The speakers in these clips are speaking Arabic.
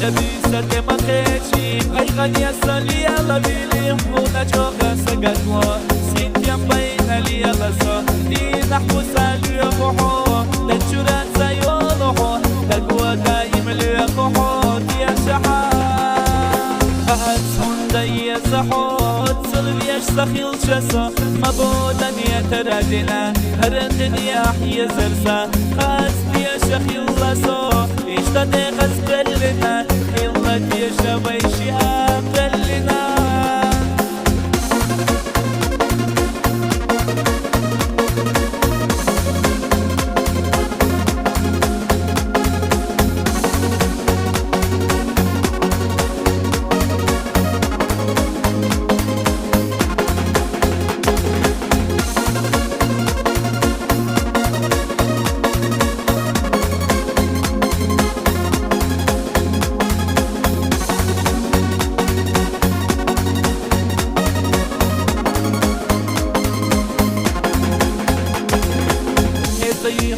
شبي سرت مخيشي غني السالي يلا بيلي فونا جوغا سقطوا سينتيام بين لي يلا صا دي نحو سالي يفوحو تنشران سيولوحو تقوى دايم لي يفوحو دي الشحات هاتسون دي الزحوت سلبيش سخيل شسا مبودا يتردنا هرندن يحيي زرسا خاص دي شخيل لسو اشتدي غزبلنا إلا دي شبيشي أبلنا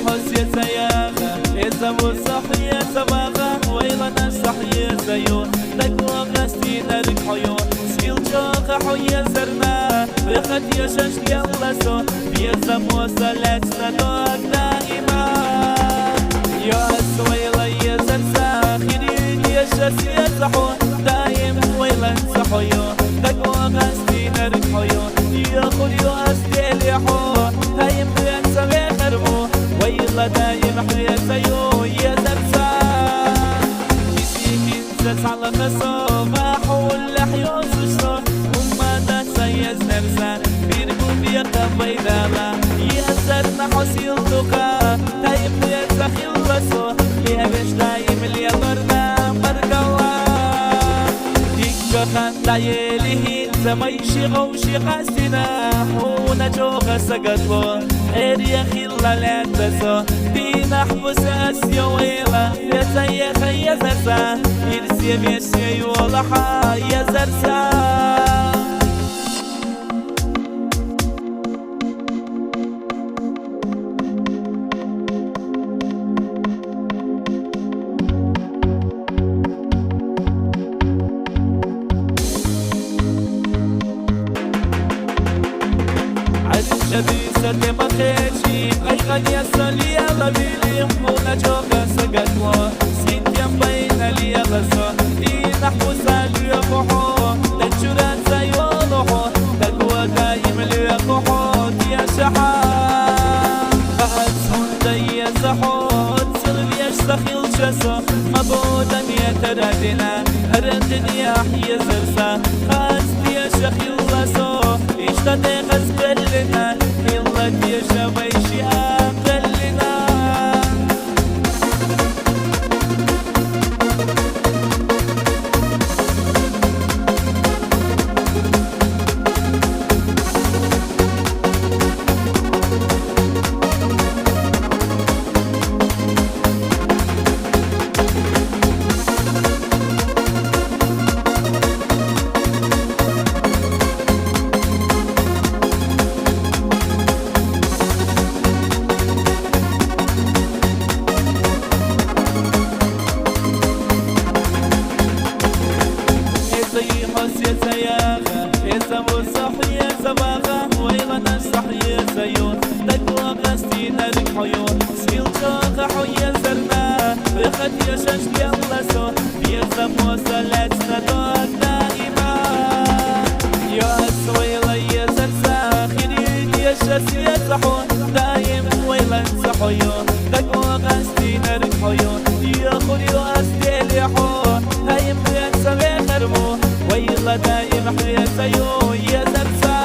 حسيت سياخة إذا مصح يا سباخة ويلا نصح يا زيون تقوى غستي نرك حيون سيل شاخة حيا زرنا بخد يا شش يلا سو بيزا موصلات ندوك دائما يا سويلا يا زرسا خيرين يا شس يا زحون دايم ويلا نصحيون تقوى غستي نرك حيون يا خليو أستيلي حون هايم بينسا بيخربو ويلا دايم حيا سيو يا زرسا يسيكين زرس على خصو فاحول لحيو سوشو وما دا سيز نرسا بيرقو بيقا بيدالا يا زرنا حسيل توكا دايم حيا سخيل رسو يا بيش دايم اللي يضرنا مرقوا ديكا خان دايلي زميشي غوشي قاسنا حونا جوغا سقطوا اريا خيلا لاتسو دينا حبس اسيا ويلا يا زيخ يا زرسا يرسي بيسي يولحا يا زرسا شبي سرت مخيشي غني السالي يلا بيلي فونا جوغا سقطوا سينتيام بين لي يلا صا دي نحو سالي يفوحو تنشران سيولوحو تقوى دايم لي يفوحو دي الشحات هاتسون دي الزحوت سلبيش سخيل شسا مبودا يتردنا هرندن يحيي زرسا خاص دي شخيل لسو اشتدي غزبلنا إلا دي شبيشي أبلنا حسيت سياخة إذا مصح يا سباخة ويلا نصح يا زيون تقوى غستي نرك حيون سيل شاخة حيا زرنا بخد يا شش يلا سو بيزا موصلات ندوك دائما يا سويلا يا زرسا خيرين يا شس يا زحون دايم ويلا نصحيون تقوى غستي نرك حيون يا خليو أستيلي حون هايم بينسا بيخربو ويلا دايم حيا سيو يا زرسا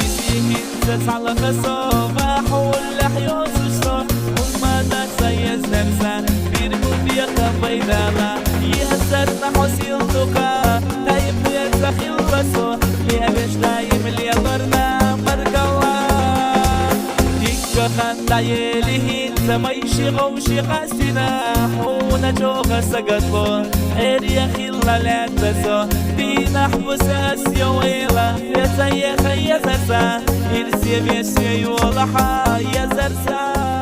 يسيكين زرس على خصو فاحول لحيو سوشو وما دا سيز نرسا بيرقو بيقا بيدالا يا زرنا حسيل توكا دايم حيا سخيل رسو يا بيش دايم اللي يضرنا مرقوا ديكا خان دايلي زميشي غوشي قاسنا حونا جوغا سقطوا اريا خيلا لاتسو دينا حبس اسيا ويلا يا زيخ يا زرسا يرسي بيسي يولحا يا زرسا